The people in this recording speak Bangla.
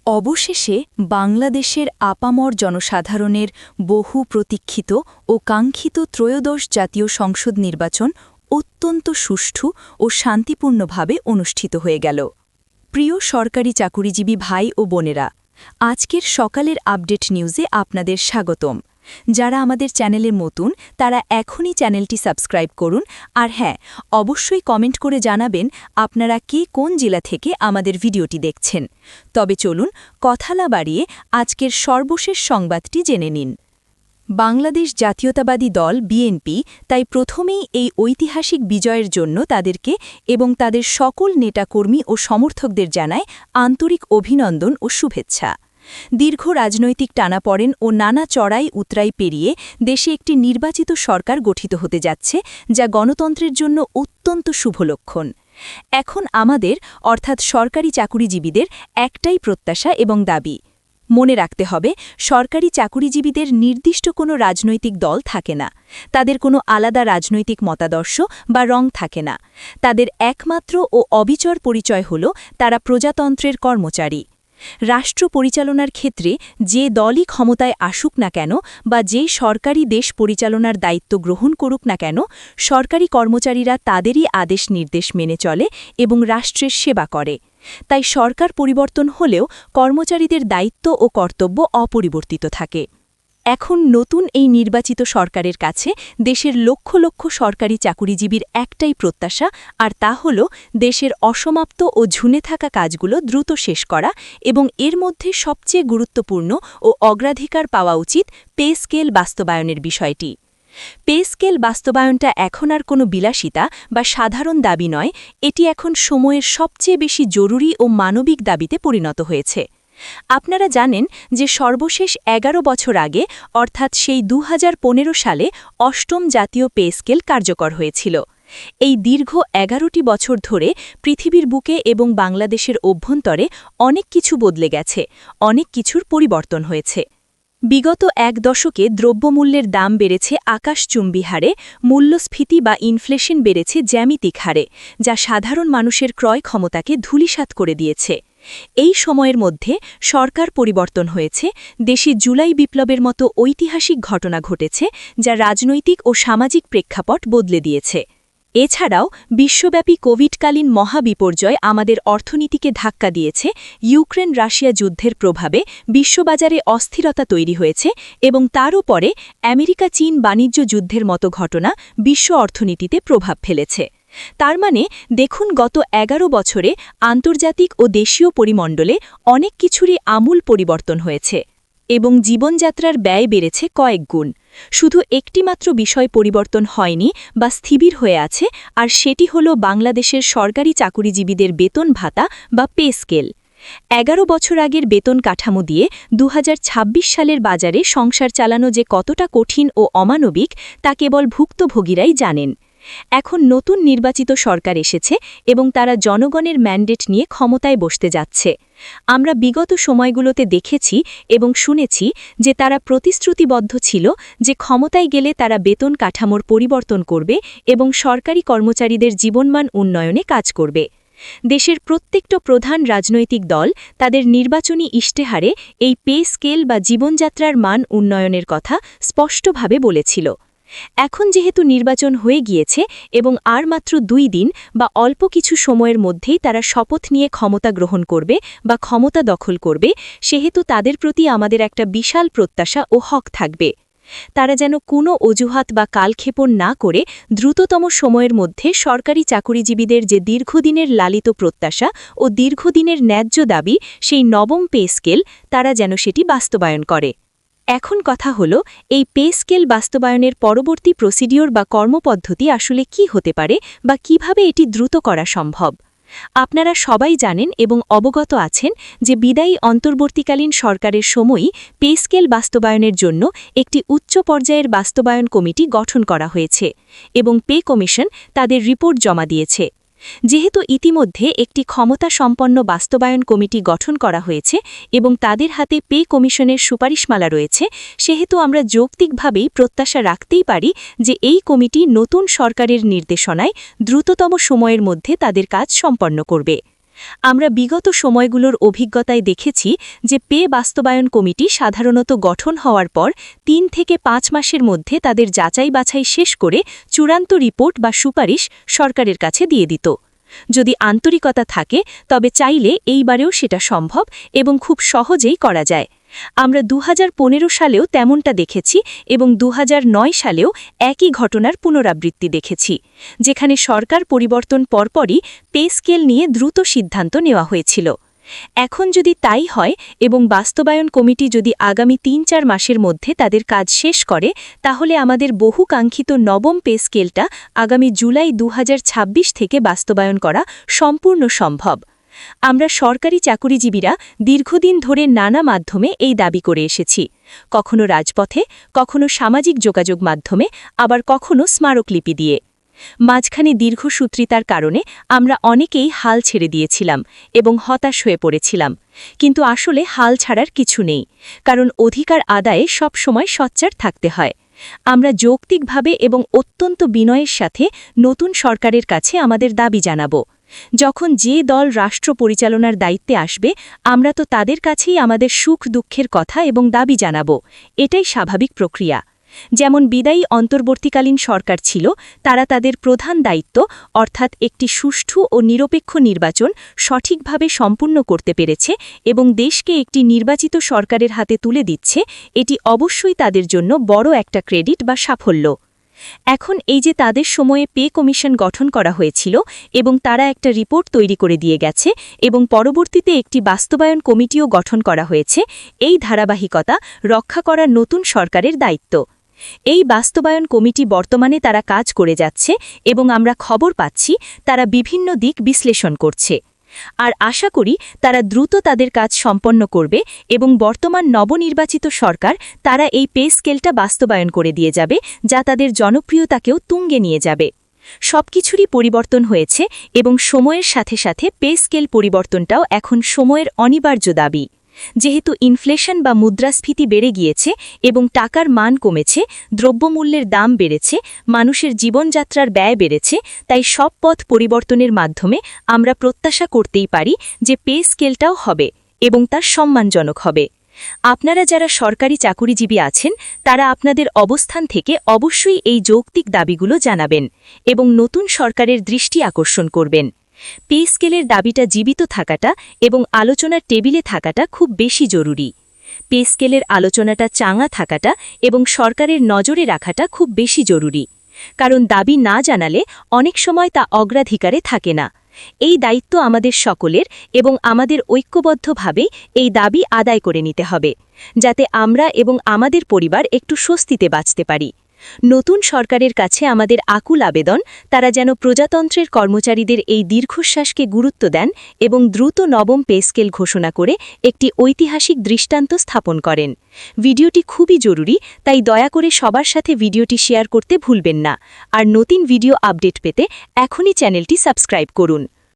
অবশেষে বাংলাদেশের আপামর জনসাধারণের বহু প্রতীক্ষিত ও কাঙ্ক্ষিত ত্রয়োদশ জাতীয় সংসদ নির্বাচন অত্যন্ত সুষ্ঠু ও শান্তিপূর্ণভাবে অনুষ্ঠিত হয়ে গেল। প্রিয় সরকারি চাকুরিজীবী ভাই ও বোনেরা, আজকের সকালের আপডেট নিউজে আপনাদের স্বাগতম। যারা আমাদের চ্যানেলের নতুন তারা এখনই চ্যানেলটি সাবস্ক্রাইব করুন, আর হ্যাঁ, অবশ্যই কমেন্ট করে জানাবেন আপনারা কে কোন জেলা থেকে আমাদের ভিডিওটি দেখছেন। তবে চলুন কথা না বাড়িয়ে আজকের সর্বশেষ সংবাদটি জেনে নিন। বাংলাদেশ জাতীয়তাবাদী দল বিএনপি তাই প্রথমেই এই ঐতিহাসিক বিজয়ের জন্য তাদেরকে এবং তাদের সকল নেতাকর্মী ও সমর্থকদের জানায় আন্তরিক অভিনন্দন ও শুভেচ্ছা। দীর্ঘ রাজনৈতিক টানাপড়েন ও নানা চড়াই উতরাই পেরিয়ে দেশে একটি নির্বাচিত সরকার গঠিত হতে যাচ্ছে, যা গণতন্ত্রের জন্য অত্যন্ত শুভ লক্ষণ। এখন আমাদের অর্থাৎ সরকারি চাকুরিজীবীদের একটাই প্রত্যাশা এবং দাবি। মনে রাখতে হবে, সরকারি চাকুরিজীবীদের নির্দিষ্ট কোনো রাজনৈতিক দল থাকে না, তাদের কোনো আলাদা রাজনৈতিক মতাদর্শ বা রং থাকে না। তাদের একমাত্র ও অবিচর পরিচয় হল তারা প্রজাতন্ত্রের কর্মচারী। রাষ্ট্র পরিচালনার ক্ষেত্রে যে দলই ক্ষমতায় আসুক না কেন বা যে সরকারি দেশ পরিচালনার দায়িত্ব গ্রহণ করুক না কেন, সরকারি কর্মচারীরা তাদেরই আদেশ নির্দেশ মেনে চলে এবং রাষ্ট্রের সেবা করে। তাই সরকার পরিবর্তন হলেও কর্মচারীদের দায়িত্ব ও কর্তব্য অপরিবর্তিত থাকে। এখন নতুন এই নির্বাচিত সরকারের কাছে দেশের লক্ষ লক্ষ সরকারি চাকুরিজীবীর একটাই প্রত্যাশা, আর তা হল দেশের অসমাপ্ত ও ঝুনে থাকা কাজগুলো দ্রুত শেষ করা, এবং এর মধ্যে সবচেয়ে গুরুত্বপূর্ণ ও অগ্রাধিকার পাওয়া উচিত পে স্কেল বাস্তবায়নের বিষয়টি। পে স্কেল বাস্তবায়নটা এখন আর কোনো বিলাসিতা বা সাধারণ দাবি নয়, এটি এখন সময়ের সবচেয়ে বেশি জরুরি ও মানবিক দাবিতে পরিণত হয়েছে। আপনারা জানেন যে সর্বশেষ ১১ বছর আগে অর্থাৎ সেই ২০১৫ সালে অষ্টম জাতীয় পে স্কেল কার্যকর হয়েছিল। এই দীর্ঘ ১১টি বছর ধরে পৃথিবীর বুকে এবং বাংলাদেশের অভ্যন্তরে অনেক কিছু বদলে গেছে, অনেক কিছুর পরিবর্তন হয়েছে। বিগত এক দশকে দ্রব্যমূল্যের দাম বেড়েছে আকাশচুম্বী হারে, মূল্যস্ফীতি বা ইনফ্লেশন বেড়েছে জ্যামিতিক হারে, যা সাধারণ মানুষের ক্রয় ক্ষমতাকে ধূলিসাৎ করে দিয়েছে। এই সময়ের মধ্যে সরকার পরিবর্তন হয়েছে, দেশে জুলাই বিপ্লবের মতো ঐতিহাসিক ঘটনা ঘটেছে, যা রাজনৈতিক ও সামাজিক প্রেক্ষাপট বদলে দিয়েছে। এছাড়াও বিশ্বব্যাপী কোভিডকালীন মহাবিপর্যয় আমাদের অর্থনীতিকে ধাক্কা দিয়েছে, ইউক্রেন রাশিয়া যুদ্ধের প্রভাবে বিশ্ববাজারে অস্থিরতা তৈরি হয়েছে, এবং তারও পরে আমেরিকা চীন বাণিজ্য যুদ্ধের মতো ঘটনা বিশ্ব অর্থনীতিতে প্রভাব ফেলেছে। তার মানে দেখুন, গত ১১ বছরে আন্তর্জাতিক ও দেশীয় পরিমণ্ডলে অনেক কিছুরই আমূল পরিবর্তন হয়েছে, এবং জীবনযাত্রার ব্যয় বেড়েছে কয়েক গুণ। শুধু একটিমাত্র বিষয় পরিবর্তন হয়নি বা স্থির হয়ে আছে, আর সেটি হল বাংলাদেশের সরকারি চাকুরিজীবীদের বেতন ভাতা বা পে স্কেল। ১১ বছর আগের বেতন কাঠামো দিয়ে ২০২৬ সালের বাজারে সংসার চালানো যে কতটা কঠিন ও অমানবিক, তা কেবল ভুক্তভোগীরাই জানেন। এখন নতুন নির্বাচিত সরকার এসেছে এবং তারা জনগণের ম্যান্ডেট নিয়ে ক্ষমতায় বসতে যাচ্ছে। আমরা বিগত সময়গুলোতে দেখেছি এবং শুনেছি যে তারা প্রতিশ্রুতিবদ্ধ ছিল যে ক্ষমতায় গেলে তারা বেতন কাঠামোর পরিবর্তন করবে এবং সরকারি কর্মচারীদের জীবনমান উন্নয়নে কাজ করবে। দেশের প্রত্যেকটা প্রধান রাজনৈতিক দল তাদের নির্বাচনী ইশতেহারে এই পে স্কেল বা জীবনযাত্রার মান উন্নয়নের কথা স্পষ্টভাবে বলেছিল। এখন যেহেতু নির্বাচন হয়ে গিয়েছে এবং আর মাত্র ২ দিন বা অল্প কিছু সময়ের মধ্যেই তারা শপথ নিয়ে ক্ষমতা গ্রহণ করবে বা ক্ষমতা দখল করবে, সেহেতু তাদের প্রতি আমাদের একটা বিশাল প্রত্যাশা ও হক থাকবে। তারা যেন কোনো অজুহাত বা কালক্ষেপণ না করে দ্রুততম সময়ের মধ্যে সরকারি চাকুরিজীবীদের যে দীর্ঘদিনের লালিত প্রত্যাশা ও দীর্ঘদিনের ন্যায্য দাবি, সেই নবম পে স্কেল, তারা যেন সেটি বাস্তবায়ন করে। এখন কথা হল, এই পে স্কেল বাস্তবায়নের পরবর্তী প্রসিডিওর বা কর্মপদ্ধতি আসলে কি হতে পারে বা কিভাবে এটি দ্রুত করা সম্ভব। আপনারা সবাই জানেন এবং অবগত আছেন যে বিদায়ী অন্তর্বর্তীকালীন সরকারের সময়ই পে স্কেল বাস্তবায়নের জন্য একটি উচ্চ পর্যায়ের বাস্তবায়ন কমিটি গঠন করা হয়েছে এবং পে কমিশন তাদের রিপোর্ট জমা দিয়েছে। যেহেতু ইতিমধ্যে একটি ক্ষমতাসম্পন্ন বাস্তবায়ন কমিটি গঠন করা হয়েছে এবং তাদের হাতে পে কমিশনের সুপারিশমালা রয়েছে, সেহেতু আমরা যৌক্তিকভাবেই প্রত্যাশা রাখতেই পারি যে এই কমিটি নতুন সরকারের নির্দেশনায় দ্রুততম সময়ের মধ্যে তাদের কাজ সম্পন্ন করবে। আমরা বিগত সময়গুলোর অভিজ্ঞতায় দেখেছি যে পে বাস্তবায়ন কমিটি সাধারণত গঠন হওয়ার পর ৩ থেকে ৫ মাসের মধ্যে তাদের যাচাই বাছাই শেষ করে চূড়ান্ত রিপোর্ট বা সুপারিশ সরকারের কাছে দিয়ে দিত। যদি আন্তরিকতা থাকে তবে চাইলে এইবারেও সেটা সম্ভব এবং খুব সহজেই করা যায়। আমরা ২০১৫ সালেও তেমনটা দেখেছি এবং ২০০৯ সালেও একই ঘটনার পুনরাবৃত্তি দেখেছি, যেখানে সরকার পরিবর্তন পরপরই পে স্কেল নিয়ে দ্রুত সিদ্ধান্ত নেওয়া হয়েছিল। এখন যদি তাই হয় এবং বাস্তবায়ন কমিটি যদি আগামী ৩-৪ মাসের মধ্যে তাদের কাজ শেষ করে, তাহলে আমাদের বহুকাঙ্ক্ষিত নবম পে স্কেলটা আগামী জুলাই ২০২৬ থেকে বাস্তবায়ন করা সম্পূর্ণ সম্ভব। আমরা সরকারি চাকুরিজীবীরা দীর্ঘদিন ধরে নানা মাধ্যমে এই দাবি করে এসেছি, কখনো রাজপথে, কখনো সামাজিক যোগাযোগ মাধ্যমে, আবার কখনো স্মারকলিপি দিয়ে। মাঝখানে দীর্ঘসূত্রিতার কারণে আমরা অনেকেই হাল ছেড়ে দিয়েছিলাম এবং হতাশ হয়ে পড়েছিলাম, কিন্তু আসলে হাল ছাড়ার কিছু নেই, কারণ অধিকার আদায়ে সবসময় সোচ্চার থাকতে হয়। আমরা যৌক্তিকভাবে এবং অত্যন্ত বিনয়ের সাথে নতুন সরকারের কাছে আমাদের দাবি জানাব। যখন যে দল রাষ্ট্র পরিচালনার দায়িত্বে আসবে, আমরা তো তাদের কাছেই আমাদের সুখ দুঃখের কথা এবং দাবি জানাব। এটাই স্বাভাবিক প্রক্রিয়া। যেমন বিদায়ী অন্তর্বর্তীকালীন সরকার ছিল, তারা তাদের প্রধান দায়িত্ব অর্থাৎ একটি সুষ্ঠু ও নিরপেক্ষ নির্বাচন সঠিকভাবে সম্পূর্ণ করতে পেরেছে এবং দেশকে একটি নির্বাচিত সরকারের হাতে তুলে দিচ্ছে, এটি অবশ্যই তাদের জন্য বড় একটা ক্রেডিট বা সাফল্য। এখন এই যে তাদের সময়ে পে কমিশন গঠন করা হয়েছিল এবং তারা একটা রিপোর্ট তৈরি করে দিয়ে গেছে এবং পরবর্তীতে একটি বাস্তবায়ন কমিটিও গঠন করা হয়েছে, এই ধারাবাহিকতা রক্ষা করা নতুন সরকারের দায়িত্ব। এই বাস্তবায়ন কমিটি বর্তমানে তারা কাজ করে যাচ্ছে এবং আমরা খবর পাচ্ছি তারা বিভিন্ন দিক বিশ্লেষণ করছে। আর আশা করি তারা দ্রুত তাদের কাজ সম্পন্ন করবে এবং বর্তমান নবনির্বাচিত সরকার তারা এই পে স্কেলটা বাস্তবায়ন করে দিয়ে যাবে, যা তাদের জনপ্রিয়তাকেও তুঙ্গে নিয়ে যাবে। সবকিছুরই পরিবর্তন হয়েছে এবং সময়ের সাথে সাথে পে স্কেল পরিবর্তনটাও এখন সময়ের অনিবার্য দাবি। যেহেতু ইনফ্লেশন বা মুদ্রাস্ফীতি বেড়ে গিয়েছে এবং টাকার মান কমেছে, দ্রব্যমূল্যের দাম বেড়েছে, মানুষের জীবনযাত্রার ব্যয় বেড়েছে, তাই সব পথ পরিবর্তনের মাধ্যমে আমরা প্রত্যাশা করতেই পারি যে পে স্কেলটাও হবে এবং তার সম্মানজনক হবে। আপনারা যারা সরকারি চাকুরিজীবী আছেন, তারা আপনাদের অবস্থান থেকে অবশ্যই এই যৌক্তিক দাবিগুলো জানাবেন এবং নতুন সরকারের দৃষ্টি আকর্ষণ করবেন। পে স্কেলের দাবিটা জীবিত থাকাটা এবং আলোচনার টেবিলে থাকাটা খুব বেশি জরুরি। পে স্কেলের আলোচনাটা চাঙা থাকাটা এবং সরকারের নজরে রাখাটা খুব বেশি জরুরি, কারণ দাবি না জানালে অনেক সময় তা অগ্রাধিকারে থাকে না। এই দায়িত্ব আমাদের সকলের এবং আমাদের ঐক্যবদ্ধভাবে এই দাবি আদায় করে নিতে হবে, যাতে আমরা এবং আমাদের পরিবার একটু স্বস্তিতে বাঁচতে পারি। নতুন সরকারের কাছে আমাদের আকুল আবেদন, তারা যেন প্রজাতন্ত্রের কর্মচারীদের এই দীর্ঘশ্বাসকে গুরুত্ব দেন এবং দ্রুত নবম পে স্কেল ঘোষণা করে একটি ঐতিহাসিক দৃষ্টান্ত স্থাপন করেন। ভিডিওটি খুবই জরুরি, তাই দয়া করে সবার সাথে ভিডিওটি শেয়ার করতে ভুলবেন না। আর নতুন ভিডিও আপডেট পেতে এখনই চ্যানেলটি সাবস্ক্রাইব করুন।